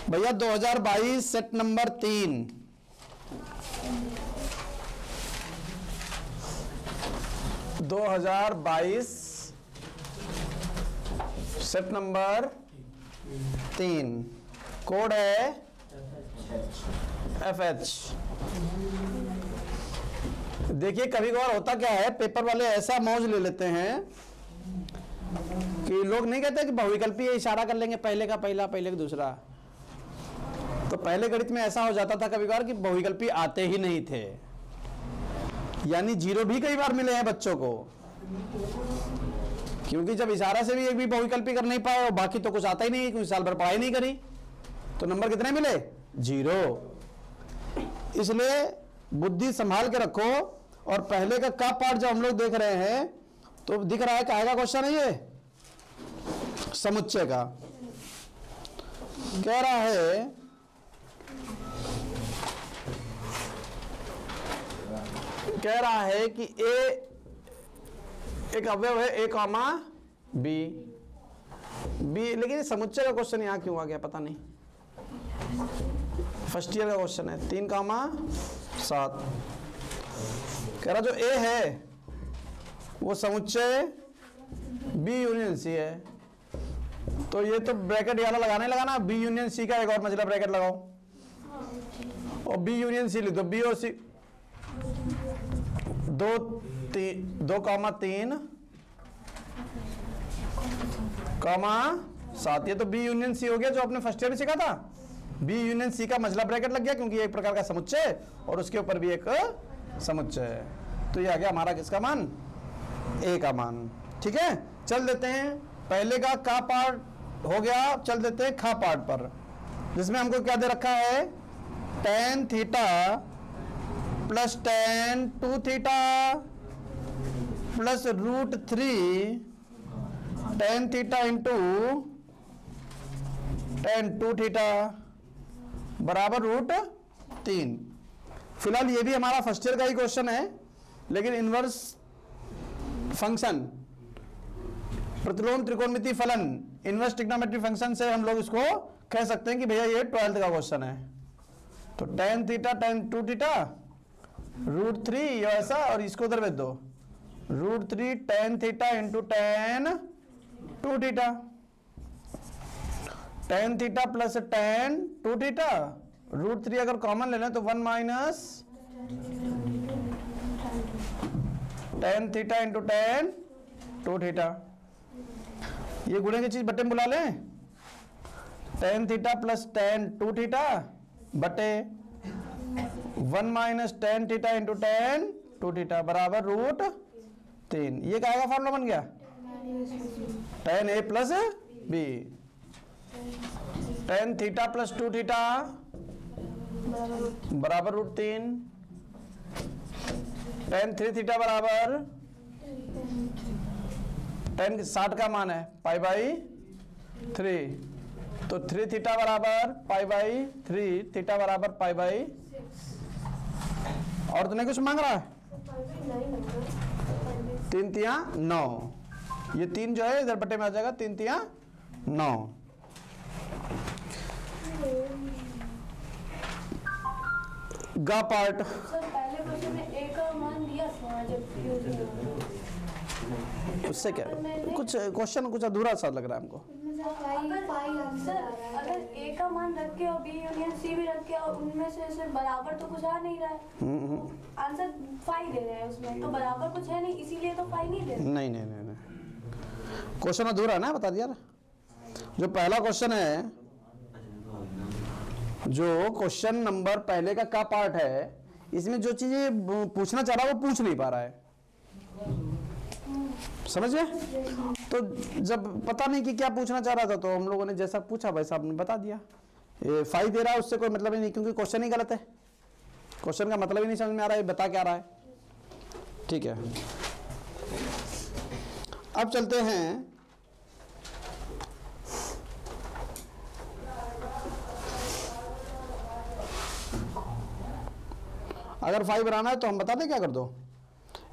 भैया 2022 set number 3, 2022 set number 3, code है FH। देखिए कभी कभार होता क्या है, पेपर वाले ऐसा मौज ले लेते हैं कि लोग नहीं कहते कि बहुविकल्पी इशारा कर लेंगे, पहले का पहला पहले का दूसरा। तो पहले गणित में ऐसा हो जाता था कभी कभार कि बहुविकल्पी आते ही नहीं थे, यानी जीरो भी कई बार मिले हैं बच्चों को, क्योंकि जब इशारा से भी एक भी बहुविकल्पी कर नहीं पाए और बाकी तो कुछ आता ही नहीं, क्योंकि साल भर पढ़ाई नहीं करी, तो नंबर कितने मिले? 0। इसलिए बुद्धि संभाल के रखो। और पहले का पार्ट जब हम लोग देख रहे हैं तो दिख रहा है काहे का क्वेश्चन है ये? समुच्चय का। कह रहा है कि ए एक अवयव है A, B, लेकिन समुच्चय का क्वेश्चन यहां क्यों आ गया पता नहीं। फर्स्ट ईयर का क्वेश्चन है 3, 7। कह रहा जो A है वो समुच्चय B यूनियन C है, तो ये तो ब्रैकेट वाला लगाना B यूनियन C का एक और मझला ब्रैकेट लगाओ और B यूनियन C लिख दो। B और C 2,7 ये तो B यूनियन C हो गया जो आपने फर्स्ट ईयर में सीखा था। B यूनियन C का मझला ब्रैकेट लग गया क्योंकि एक प्रकार का समुच्चय और उसके ऊपर भी एक समुच्चय है, तो ये आ गया हमारा किसका मान? A का मान। ठीक है, चल देते हैं पहले का पार्ट हो गया, चल देते हैं खा पार्ट पर, जिसमें हमको क्या दे रखा है? tan theta plus tan 2 theta plus √3 tan theta into tan 2 theta बराबर √3। फिलहाल ये भी हमारा फर्स्ट ईयर का ही क्वेश्चन है, लेकिन इनवर्स फंक्शन प्रतिलोम त्रिकोणमिति फलन इनवर्स ट्रिग्नोमेट्री फंक्शन से हम लोग इसको कह सकते हैं कि भैया ये 12th का क्वेश्चन है। तो tan थीटा tan 2 थीटा √3 ये ऐसा, और इसको उधर भेज दो √3 tan theta into tan 2 theta. tan theta plus tan 2 theta √3 अगर कॉमन ले लें तो 1 minus tan theta into tan 2 theta. ये गुणे की चीज बटे में बुला लें, tan theta plus tan 2 theta बटे 1 minus tan theta into tan 2 theta बराबर √3। ये क्या का फॉर्मूला बन गया? tan A plus B। tan theta plus 2 theta बराबर √3। tan 3 थीटा बराबर tan 60 का मान है π/3, तो 3 थीटा बराबर π/3, थीटा बराबर π/6। और तो नहीं कुछ मांग रहा है? 3 तिया 9, ये 3 जो है इधर बटे में आ जाएगा, 3 तिया 9। गा पार्ट सर पहले क्वेश्चन में A का मान दिया था जब उससे क्या कुछ क्वेश्चन कुछ अधूरा सा लग रहा है हमको। अगर A का मान रख के और B यूनियन C भी रख के और उनमें से सिर्फ बराबर तो कुछ आ नहीं रहा है, आंसर 5 दे रहे हैं उसमें, तो बराबर कुछ है नहीं, इसीलिए तो 5 नहीं दे रहे। नहीं क्वेश्चन अधूरा है ना, बता दिया ना। जो पहला क्वेश्चन है, जो क्वेश्चन नंबर पहले का पार्ट है, इसमें जो चीजें पूछना चाह रहा है वो पूछ नहीं पा रहा है, समझ गए? तो जब पता नहीं कि क्या पूछना चाह रहा था तो हम लोगों ने जैसा पूछा वैसा आपने बता दिया। ये 5 दे रहा है उससे कोई मतलब ही नहीं, क्योंकि क्वेश्चन ही गलत है, क्वेश्चन का मतलब ही नहीं समझ में आ रहा है बता क्या रहा है। ठीक है, अब चलते हैं अगर 5 बनाना है तो हम बता दें क्या कर दो,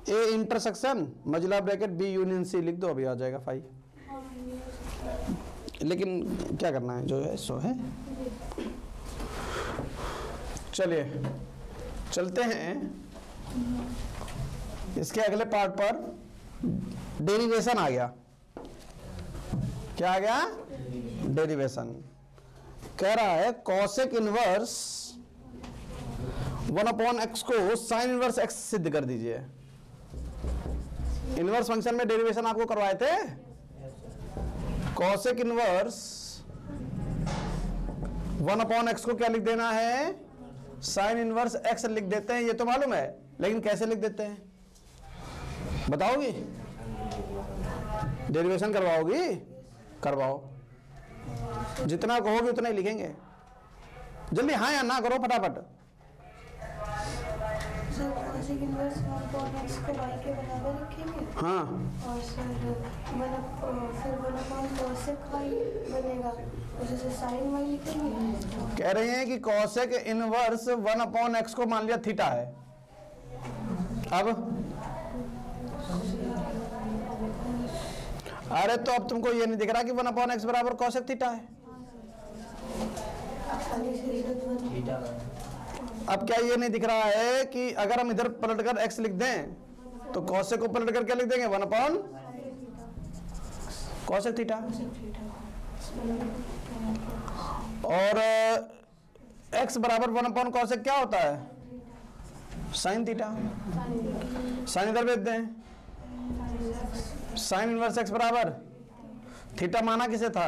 A इंटरसेक्शन मजला ब्रैकेट B यूनियन C लिख दो, अभी आ जाएगा 5। लेकिन क्या करना है, जो है सो है। चलिए चलते हैं इसके अगले पार्ट पर। डेरिवेशन आ गया। क्या आ गया? डेरिवेशन। कह रहा है कॉसेक इनवर्स 1/x को साइन इनवर्स x सिद्ध कर दीजिए। इनवर्स फंक्शन में डेरिवेशन आपको करवाए थे। कॉसेक इनवर्स 1/x को क्या लिख देना है? साइन इनवर्स x लिख देते हैं। ये तो मालूम है, लेकिन कैसे लिख देते हैं बताओगी? डेरिवेशन करवाओगी? करवाओ, जितना कहोगे उतना ही लिखेंगे। जल्दी हाँ या ना करो फटाफट। हाँ, और सर फिर 1/cosec y बनेगा, उसे sin y लिखेंगे। कह रहे हैं कि कॉसेक इनवर्स 1/x को मान लिया थीटा है। अब अरे तो अब तुमको ये नहीं दिख रहा कि 1/x बराबर कॉसेक थीटा है? अब क्या ये नहीं दिख रहा है कि अगर हम इधर पलटकर x लिख दें तो कॉसेक को पलटकर क्या लिख देंगे? 1/cosec theta. और x बराबर 1/cosec क्या होता है? Sine theta. साइन इधर भेज दें। साइन इनवर्स x बराबर थीटा माना किसे था?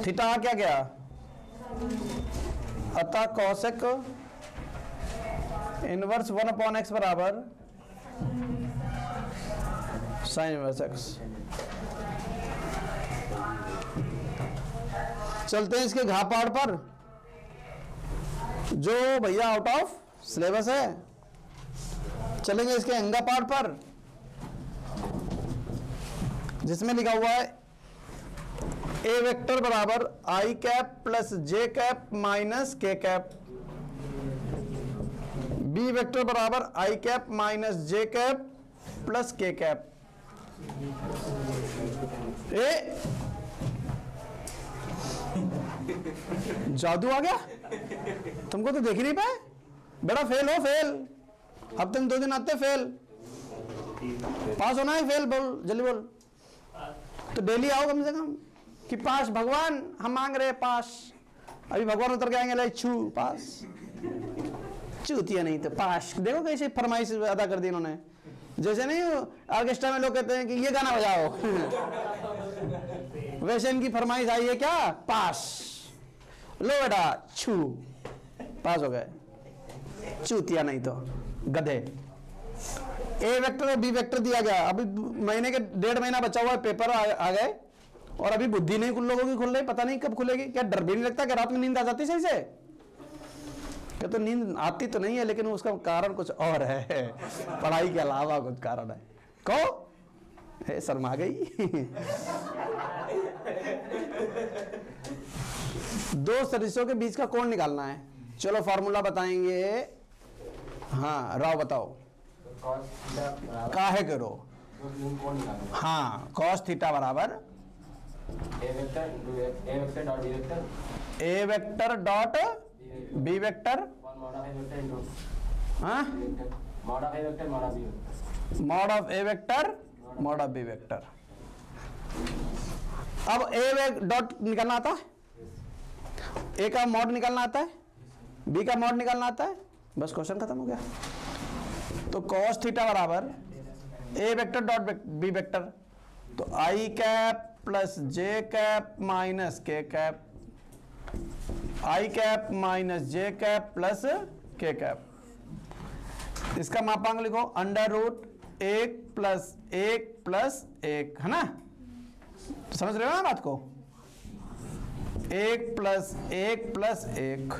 थीटा आ क्या गया? अतः कॉसेक इनवर्स 1/x बराबर साइन इनवर्स x। चलते हैं इसके घापाड़ पर, जो भैया आउट ऑफ सिलेबस है। चलेंगे इसके अंगा पार्ट पर, जिसमें लिखा हुआ है ए वेक्टर बराबर आई कैप प्लस जे कैप माइनस के कैप, बी वेक्टर बराबर आई कैप माइनस जे कैप प्लस के कैप। ए जादू आ गया, तुमको तो देख ही नहीं पाए। बेटा फेल हो, फेल। हफ्ते में 2 दिन आते फेल। पास होना है, फेल बोल, जल्दी बोल। तो डेली आओ कम से कम कि पास भगवान हम मांग रहे हैं पास। अभी भगवान उतर के आएंगे, छू पास, चूतिया नहीं तो पास। देखो कैसे फरमाइश अदा कर दी इन्होंने। जैसे नहीं ऑर्केस्ट्रा में लोग कहते हैं कि ये गाना बजाओ वैसे इनकी फरमाइश आई है क्या? पास। लो बेटा छू, पास हो गए। चूतिया नहीं तो गधे। ए वेक्टर और बी वेक्टर दिया गया। अभी महीने के 1.5 महीना बचा हुआ है, पेपर आ गए और अभी बुद्धि नहीं कुल लोगों की खुल रही। पता नहीं कब खुलेगी। क्या डर भी नहीं लगता कि रात में नींद आ जाती सही से? क्या तो नींद आती तो नहीं है, लेकिन उसका कारण कुछ और है। पढ़ाई के अलावा कुछ कारण है। कहो शर्मा गई। 2 सदिशों के बीच का कोण निकालना है। चलो फॉर्मूला बताएंगे। हाँ राव बताओ। काहे करो? हाँ, कॉस थीटा बराबर A vector dot B vector mod of A vector mod of B vector. अब ए डॉट निकालना आता है, ए का मॉड निकालना आता है, बी का मॉड निकालना आता है, बस क्वेश्चन खत्म हो गया। तो cos थीटा बराबर A vector dot B vector, तो आई कैप प्लस जे कैप माइनस के कैप, आई कैप माइनस जे कैप प्लस के कैप। इसका मापांक लिखो √1 प्लस 1 प्लस 1, है ना? समझ रहे हो ना बात को? 1 प्लस 1 प्लस 1।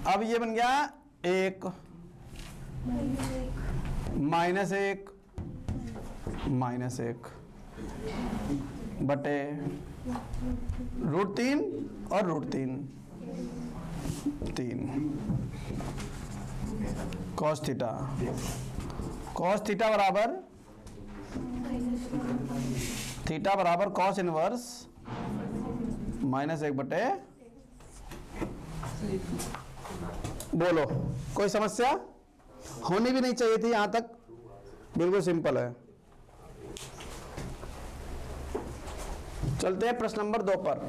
अब ये बन गया 1 माइनस 1 माइनस 1 बटे √3 और √3 3 cos थीटा। cos थीटा बराबर थीटा बराबर cos इनवर्स -1 बटे बोलो, कोई समस्या होनी भी नहीं चाहिए थी यहां तक, बिल्कुल सिंपल है। चलते हैं प्रश्न नंबर 2 पर।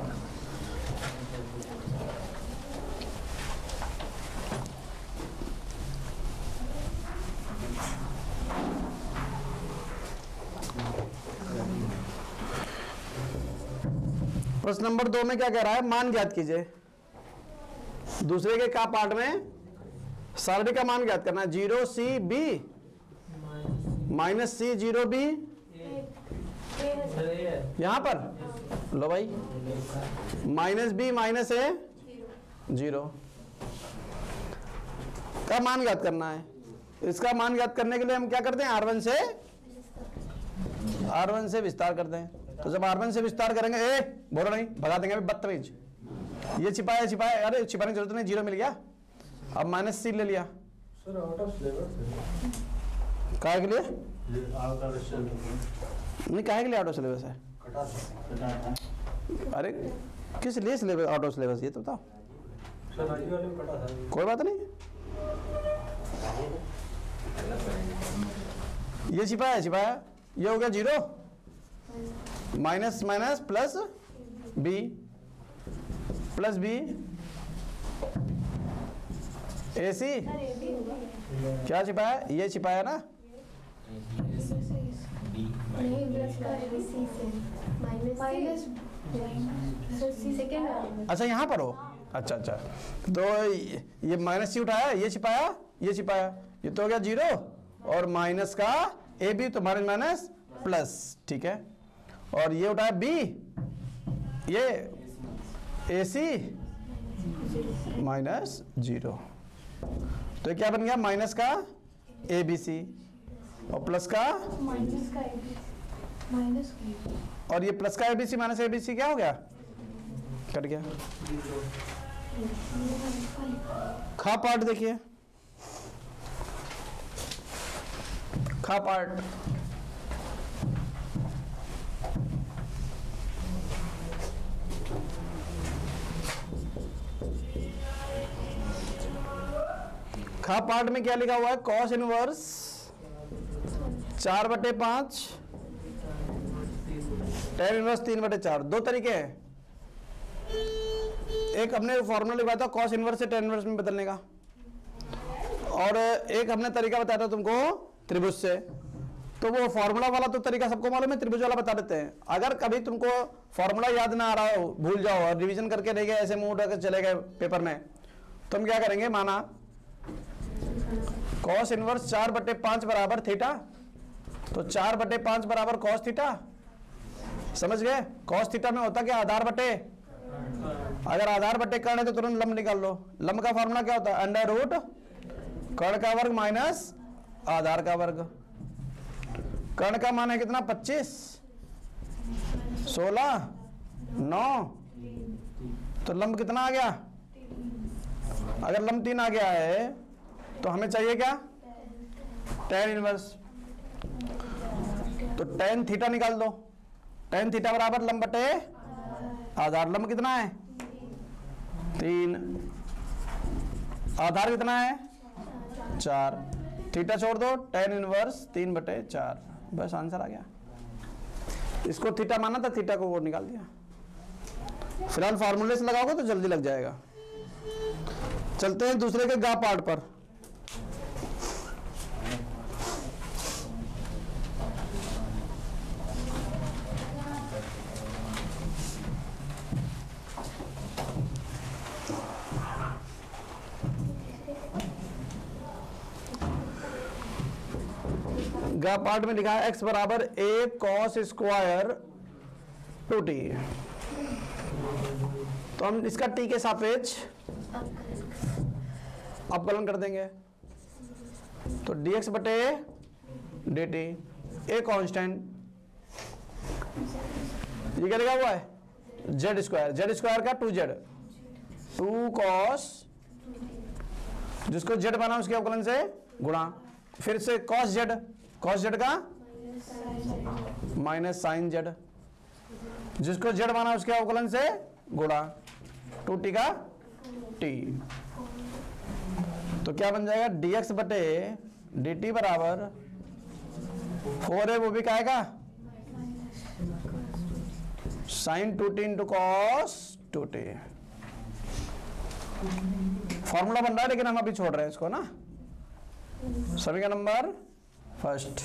प्रश्न नंबर 2 में क्या कह रहा है, मान ज्ञात कीजिए। दूसरे के का पार्ट में सारणी का मान ज्ञात करना है। 0C(b) माइनस C(0b) यहां पर लो भाई, माइनस b माइनस a 0 का मान ज्ञात करना है। इसका मान ज्ञात करने के लिए हम क्या करते हैं, R1 से विस्तार करते हैं। तो जब R1 से विस्तार करेंगे, बोलो नहीं, भगा देंगे बदतमीज। ये छिपाया, अरे छिपाने की जरूरत नहीं, 0 मिल गया। अब माइनस C ले लिया। सर आउट ऑफ सिलेबस काहे के लिए नहीं, काहे के लिए आउट ऑफ सिलेबस है? अरे किस लिए सिलेबस आउट ऑफ सिलेबस, ये तो बताओ। सर आगे वाले में कटा था। कोई बात नहीं, ये छिपाया, ये हो गया 0 minus minus plus b AC क्या छिपाया, ये छिपाया ना। अच्छा यहाँ पर हो, अच्छा तो ये माइनस C उठाया, ये छिपाया, ये तो हो गया 0 और माइनस का AB तो माइनस प्लस, ठीक है। और ये उठाया B, ये AC माइनस 0, तो क्या बन गया, माइनस का ABC और प्लस का और ये प्लस का ABC माइनस ABC क्या हो गया, कट गया। खा पार्ट देखिए, खा पार्ट खा पार्ट में क्या लिखा हुआ है, कॉस इनवर्स 4/5 टेन इनवर्स 3/4। दो तरीके हैं, एक हमने फॉर्मूला लिखवाया था कॉस इनवर्स से टेन इनवर्स में बदलने का, और एक हमने तरीका बताया था तुमको त्रिभुज से। तो वो फॉर्मूला वाला तो तरीका सबको मालूम है, त्रिभुज वाला बता देते हैं। अगर कभी तुमको फॉर्मूला याद ना आ रहा हो, भूल जाओ और रिवीजन करके नहीं गए, ऐसे मुंह उठाकर चले गए पेपर में, तो हम क्या करेंगे, माना कॉस इनवर्स 4/5 बराबर थीटा, तो 4/5 बराबर कॉस थीटा, समझ गए। कॉस थीटा में होता क्या, आधार बटे, अगर आधार बटे कर्ण है तो तुरंत लंब निकाल लो। लंब का फॉर्मूला क्या होता है, अंडर रूट कर्ण का वर्ग माइनस आधार का वर्ग। कर्ण का मान है कितना, 25, 16, 9, तो लंब कितना आ गया। अगर लंब 3 आ गया है तो हमें चाहिए क्या, टेन इनवर्स। तो टेन थीटा निकाल दो, टेन थीटा बराबर लंब बटे आधार। लंब कितना है, 3, आधार कितना है, 4, थीटा छोड़ दो, टेन इनवर्स 3/4, बस आंसर आ गया। इसको थीटा माना था, थीटा को वो निकाल दिया। फिलहाल फार्मूले से लगाओगे तो जल्दी लग जाएगा। चलते हैं दूसरे के गा पार्ट पर। गा पार्ट में लिखा है x बराबर a cos स्क्वायर 2t। तो हम इसका t के सापेक्ष अवकलन कर देंगे, तो dx बटे dt, a कांस्टेंट, ये क्या लिखा हुआ है, z स्क्वायर का 2z, 2 cos, जिसको z बना उसके अवकलन से गुणा, फिर से cos z का माइनस साइन z, जिसको z माना उसके अवकलन से गुणा, 2t का टी। तो क्या बन जाएगा, dx बटे dt बराबर 4 है, वो भी क्या आएगा sign 2t into cos 2t। Formula बन रहा है लेकिन हम अभी छोड़ रहे हैं इसको ना। सभी का नंबर फर्स्ट।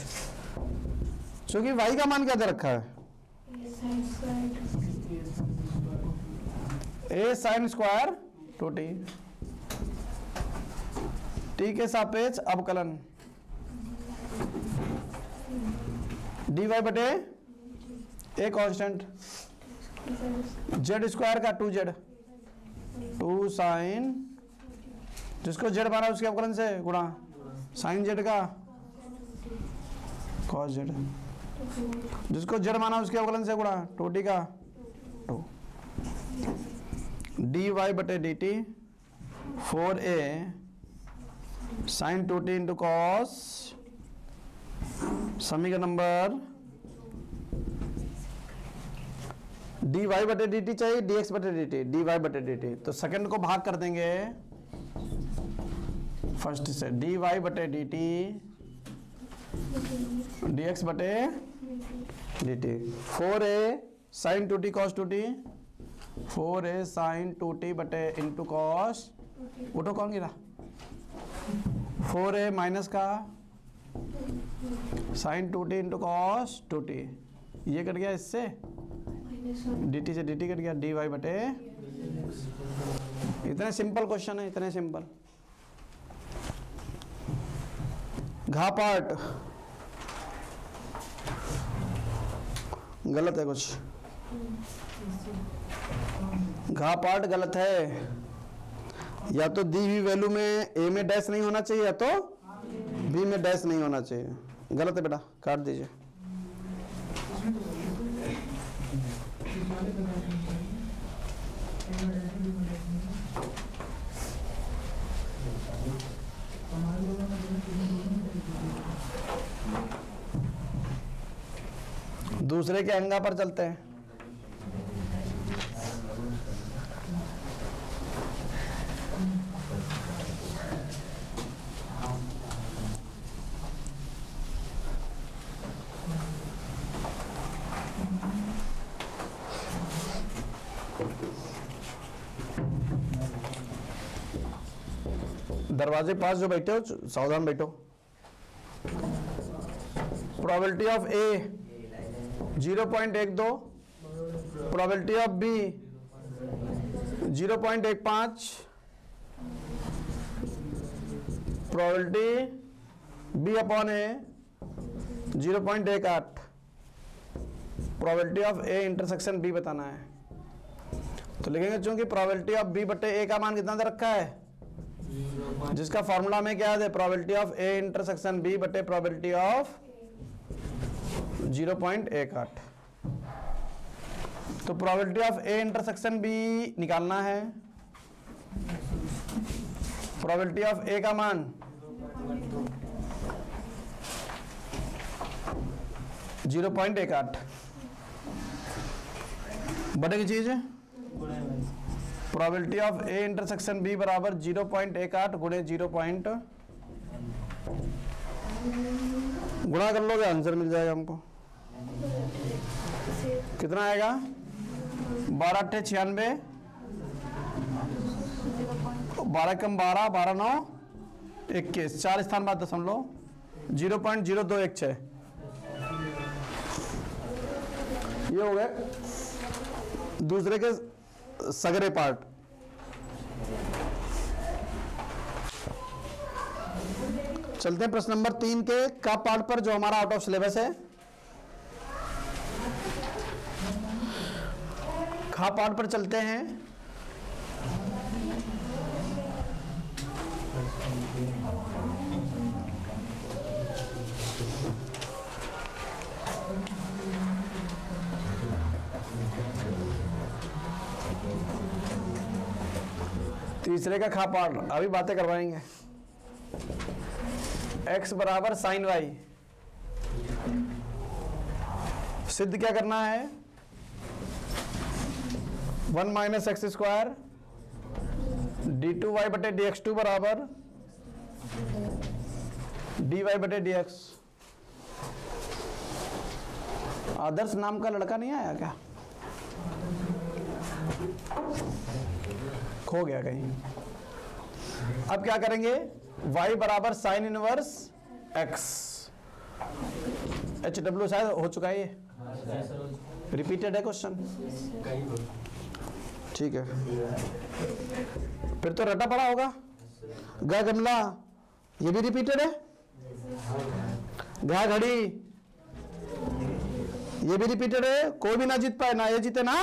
क्योंकि y का मान क्या दे रखा है, a sine square 2t, t के सापेक्ष अवकलन dy बटे a कांस्टेंट, z स्क्वायर का 2z, 2 साइन, जिसको z माना उसके अवकलन से गुणा साइन z का cos z, जिसको z माना उसके अवकलन से गुणा 2t का 2, dy बटे dt 4a sine 2t into cos, समीकरण नंबर dy बटे dt चाहिए, dx बटे dt, dy बटे dt, तो सेकंड को भाग कर देंगे फर्स्ट से, dy बटे dt dx बटे dt, 4a sine 2t cos 2t, 4a sine 2t बटे इंटू कॉस, उठो कौन गिरा, 4a माइनस का sign 2t into cos 2t, ये कट गया इससे, dt से dt कट गया, dy बटे, इतने सिंपल क्वेश्चन है, इतने सिंपल। घा पार्ट गलत है कुछ, घा पार्ट गलत है, या तो दी हुई वैल्यू में a में डैश नहीं होना चाहिए या तो b में डैश नहीं होना चाहिए, गलत है बेटा, काट दीजिए। दूसरे के अंगा पर चलते हैं। दरवाजे पास जो बैठे हो सावधान बैठो। Probability of A 0.12, probability of B 0.15, probability B upon A 0.18, probability of A intersection B बताना है। तो लिखेंगे चूंकि प्रोबेबिलिटी ऑफ बी बटे ए का मान कितना दे रखा है, जिसका फॉर्मूला में क्या है, probability of A intersection B बटे प्रोबेबिलिटी ऑफ 0.18। तो probability of A intersection B निकालना है, प्रोबेबिलिटी ऑफ ए का मान 0.18 बटे की चीज, probability of A intersection B बराबर 0.18 गुणे 0. गुणा कर लोगे आंसर मिल जाएगा हमको। कितना आएगा, 12 × 96, 12 कम 12, 12 9 21, 4 स्थान बाद दशमलव 0.0216। ये हो गए दूसरे के सगरे पार्ट। चलते हैं प्रश्न नंबर 3 के का पार्ट पर, जो हमारा आउट ऑफ सिलेबस है। खा पार्ट पर चलते हैं। तीसरे का खा पार्ट अभी बातें करवाएंगे। x बराबर साइन y, सिद्ध क्या करना है, 1 - x² d2y बटे dx2 बराबर dy बटे dx। आदर्श नाम का लड़का नहीं आया क्या? खो गया कहीं। अब क्या करेंगे? y बराबर साइन इनवर्स x। HW शायद हो चुका है, ये रिपीटेड है क्वेश्चन। ठीक है, फिर तो रटा पड़ा होगा। गा गमला ये भी रिपीटेड है। गा घड़ी ये भी रिपीटेड है। कोई भी ना जीत पाए, ना ये जीते ना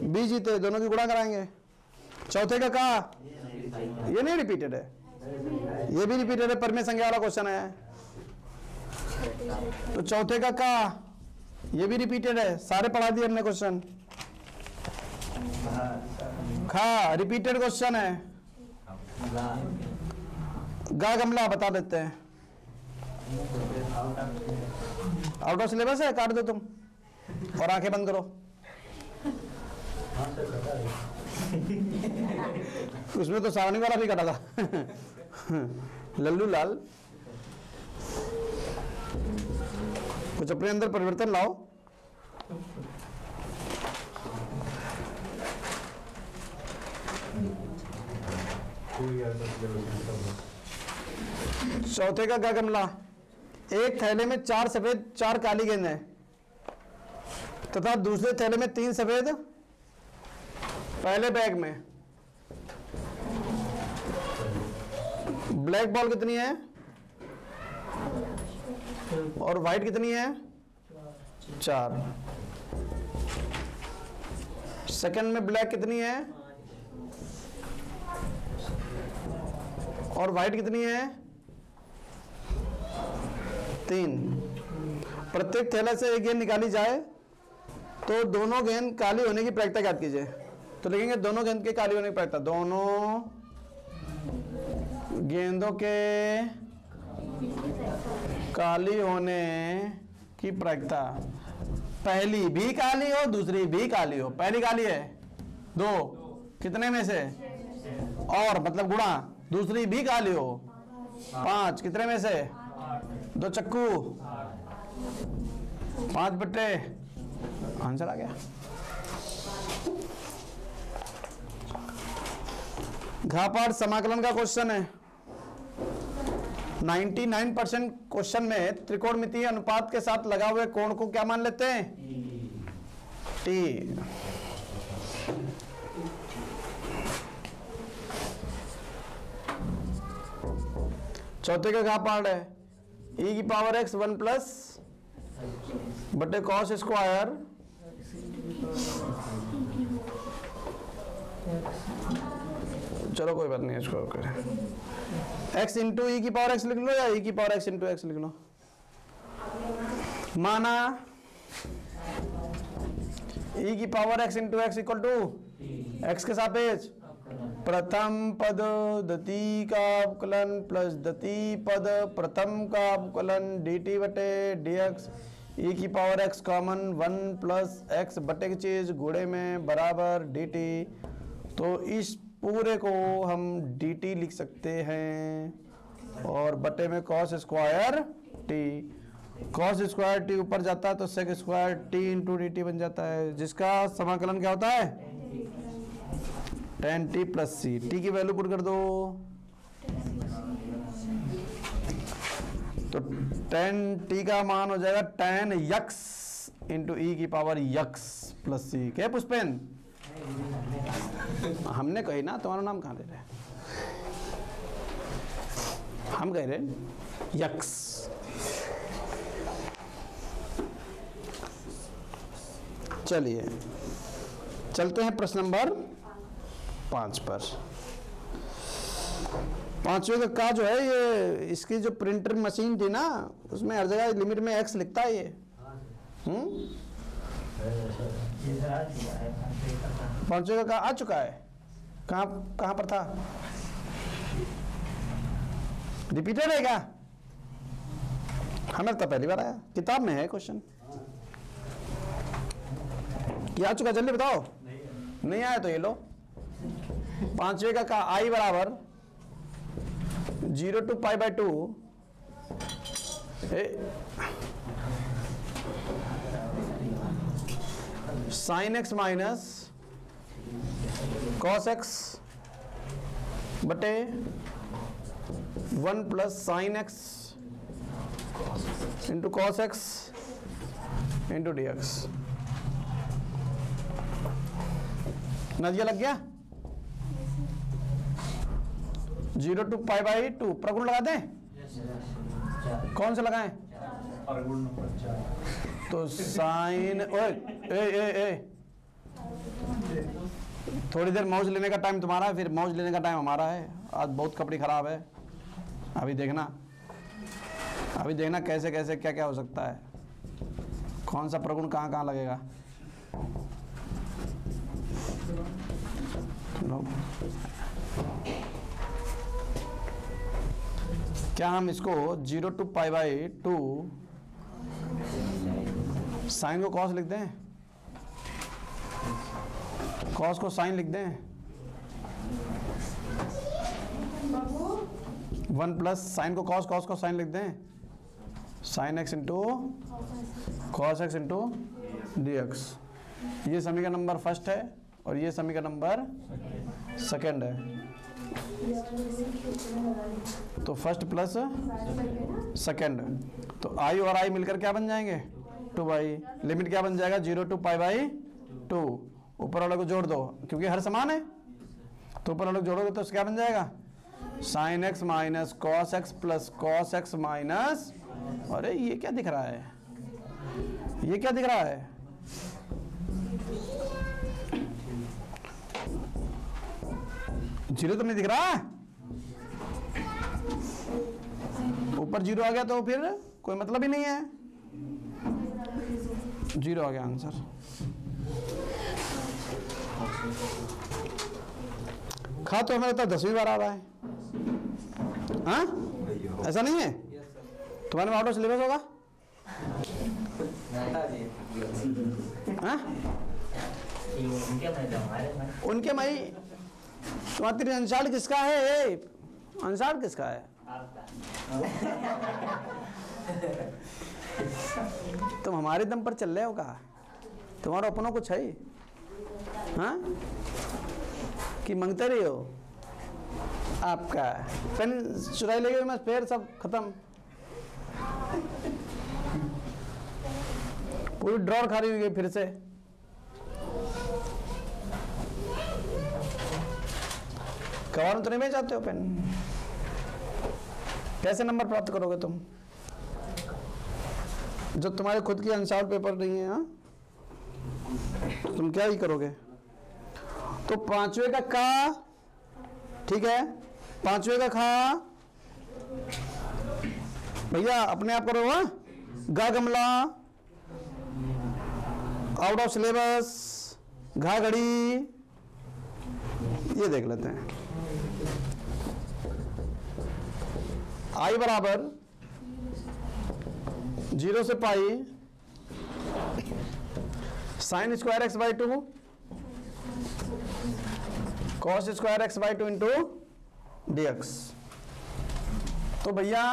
बी जीते, दोनों की गुणा कराएंगे। चौथे का ये नहीं रिपीटेड है, ये भी रिपीटेड है, परमेय संज्ञा वाला क्वेश्चन है। तो चौथे का ये भी रिपीटेड है, सारे पढ़ा दिए हमने क्वेश्चन। खा रिपीटेड क्वेश्चन है। गा गमला बता देते हैं, आउट ऑफ सिलेबस है, काट दो तुम और आंखें बंद करो। उसमें तो सावनी वाला भी काटा था। लल्लू लाल, कुछ अपने अंदर परिवर्तन लाओ। चौथे का क्या गमला? एक थैले में 4 सफेद 4 काली गेंद है तथा दूसरे थैले में 3 सफेद। पहले बैग में ब्लैक बॉल कितनी है और व्हाइट कितनी है? 4। सेकंड में ब्लैक कितनी है और व्हाइट कितनी है? 3। प्रत्येक थैले से एक गेंद निकाली जाए तो दोनों गेंद काली होने की प्रायिकता ज्ञात कीजिए। तो लिखेंगे दोनों गेंद के काली होने की प्रायिकता, दोनों गेंदों के काली होने की प्रायिकता। पहली भी काली हो दूसरी भी काली हो। पहली काली है 2, कितने में से? और मतलब गुणा। दूसरी भी काली हो 5, कितने में से? 2 चक्कू 5 बट्टे। आंसर आ गया। घापाठ समाकलन का क्वेश्चन है। 99% क्वेश्चन में त्रिकोणमितीय अनुपात के साथ लगा हुए कोण को क्या मान लेते हैं? टी। चौथे का घापाठ है e की पावर x 1 प्लस बटे कॉस स्क्वायर चलो कोई बात नहीं, इसको करें। x इंटू ई की पावर x लिख लो या e की पावर x इंटू x लिख लो। माना e की power x into x equal to x के सापेक्ष प्रथम पद द्वितीय का अवकलन प्लस द्वितीय पद प्रथम का अवकलन dt बटे dx e की power x common 1 plus x बटे की चीज गुणे में बराबर dt। तो इस पूरे को हम dt लिख सकते हैं और बटे में cos square t। cos square t ऊपर जाता है तो sec square t into dt बन जाता है, जिसका समाकलन क्या होता है? tan t प्लस सी। t की वैल्यू पुट कर दो तो tan t का मान हो जाएगा tan x इंटू ई की पावर x प्लस सी। क्या पुष्पेन? हमने कही ना, तुम्हारा नाम कहाँ ले रहे? हम कह रहे x। चलिए चलते हैं प्रश्न नंबर 5 पर। 5वें का जो है ये, इसकी जो प्रिंटर मशीन थी ना उसमें हर जगह लिमिट में x लिखता है ये। 5वें का आ चुका है। कहाँ पर था? रिपीटेड है क्या? हमें तो पहली बार आया, किताब में है क्वेश्चन। क्या आ चुका? जल्दी बताओ। नहीं आया तो ये लो। पांचवे का आई बराबर 0 to π/2 sin x minus cos x बटे 1 plus sin x into cos x into dx। नजरिया लग गया? 0 to π/2 प्रगुण लगा दें? कौन सा लगाएं? तो साइन थोड़ी देर मौज लेने का टाइम तुम्हारा है, फिर मौज लेने का टाइम हमारा है। आज बहुत कपड़ी खराब है। अभी देखना कैसे कैसे क्या क्या हो सकता है, कौन सा प्रगुण कहाँ कहाँ लगेगा। क्या हम इसको 0 to π/2 साइन को कॉस लिख दें, कॉस को साइन लिख दें, 1 प्लस साइन को कॉस, कॉस को साइन लिख दें, sine x into cos x into dx। ये समीकरण नंबर फर्स्ट है और ये समीकरण नंबर सेकंड है। तो फर्स्ट प्लस सेकंड, तो आई और आई मिलकर क्या बन जाएंगे? 2y। लिमिट क्या बन जाएगा? 0 to π/2। ऊपर वाले को जोड़ दो क्योंकि हर समान है, तो ऊपर वाले को जोड़ोगे तो क्या बन जाएगा? sin x minus cos x plus cos x minus, अरे ये क्या दिख रहा है? ये क्या दिख रहा है? जीरो तो नहीं दिख रहा? ऊपर जीरो आ गया तो फिर कोई मतलब ही नहीं है, जीरो आ गया आंसर। खा तो हमें लगता है 10वीं बार आ रहा है। हाँ, ऐसा नहीं है? तुम्हारे में आउट ऑफ सिलेबस होगा? हाँ? उनके मई तुम्हारी अंशाल किसका है? अंशाल किसका है? तुम हमारे दम पर चल रहे हो का? तुम्हारा अपनों कुछ है? हाँ, कि मांगते रही हो? आपका पेन चुराई ले गए, मैं फिर सब खत्म, पूरी ड्रॉर खाली हुई गई फिर से। कबाड़ तो नहीं भेज जाते हो पेन? कैसे नंबर प्राप्त करोगे तुम जब तुम्हारे खुद की अंशाल पेपर नहीं है? हाँ, तुम क्या ही करोगे? तो पांचवे का ठीक है, पांचवे का खा भैया अपने आप करो। हाँ, गा गमला आउट ऑफ सिलेबस, घा घड़ी, ये देख लेते हैं। आई बराबर 0 से pi sine square x/2 cos square x/2 into dx। तो भैया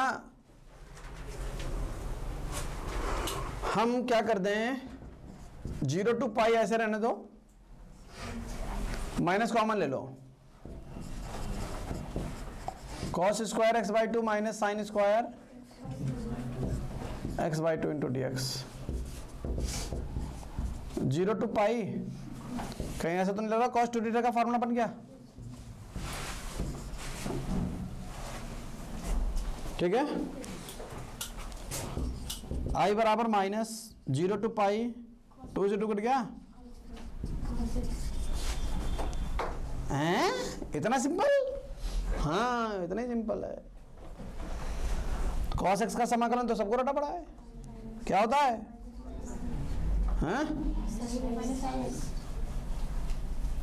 हम क्या कर दें, 0 to पाई ऐसे रहने दो, माइनस कॉमन ले लो, cos square x/2 minus sine square x/2 into dx। 0 to pi कहीं ऐसा तो नहीं लग रहा cos 2θ का फॉर्मूला बन गया? ठीक है, आई बराबर माइनस 0 to पाई, 2 से 2 कट गया। हैं? इतना सिंपल? हाँ, इतना ही सिंपल है। cos x का समाकलन तो सबको रटा पड़ा है, क्या होता है? हाँ?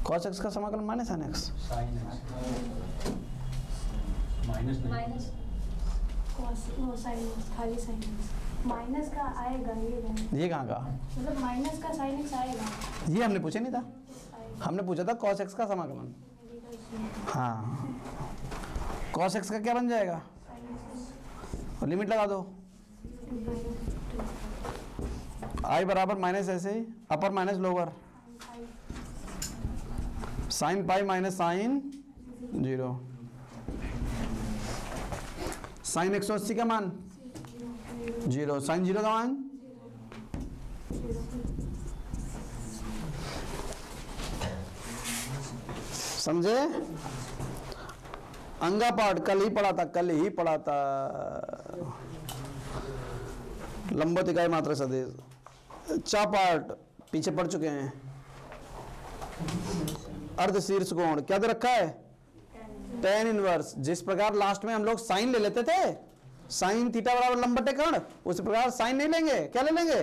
cos x का समाकलन माइनस sin x। माइनस खाली साइन माइनस का आएगा, ये कहाँ का? मतलब माइनस का साइन x आएगा। ये हमने पूछा नहीं था, हमने पूछा था cos x का समाकलन। हाँ, cos x का क्या बन जाएगा, और लिमिट लगा दो, i बराबर माइनस ऐसे ही upper minus lower, sine pi minus sine 0, sine 180 का मान 0, साइन 0 का मान समझे। अंगा पार्ट कल ही पढ़ा था, लंबवत इकाई मात्रा सदिश। चा पार्ट पीछे पढ़ चुके हैं। अर्ध शीर्ष कोण क्या दे रखा है, tan इनवर्स। जिस प्रकार लास्ट में हम लोग साइन ले लेते थे, साइन थीटा बराबर लंबवत कोण, उस प्रकार साइन नहीं लेंगे, क्या ले लेंगे,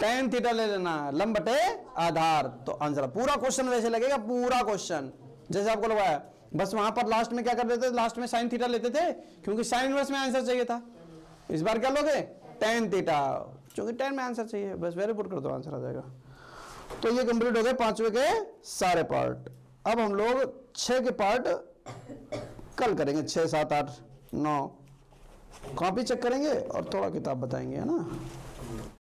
tan थीटा ले लेना, लंबवत आधार। तो आंसर पूरा क्वेश्चन वैसे लगेगा, पूरा क्वेश्चन जैसे आपको लगाया, बस वहां पर लास्ट में क्या कर देते थे, लास्ट में साइन थीटा लेते थे, क्योंकि साइन इनवर्स में आंसर चाहिए था। इस बार क्या लोगे, tan थीटा, क्योंकि tan में आंसर चाहिए, बस वेरी पुट कर दो, आंसर आ जाएगा। तो ये कंप्लीट हो गए 5वें के सारे पार्ट। अब हम लोग 6 के पार्ट कल करेंगे, 6, 7, 8, 9 कॉपी चेक करेंगे और थोड़ा किताब बताएंगे, है ना।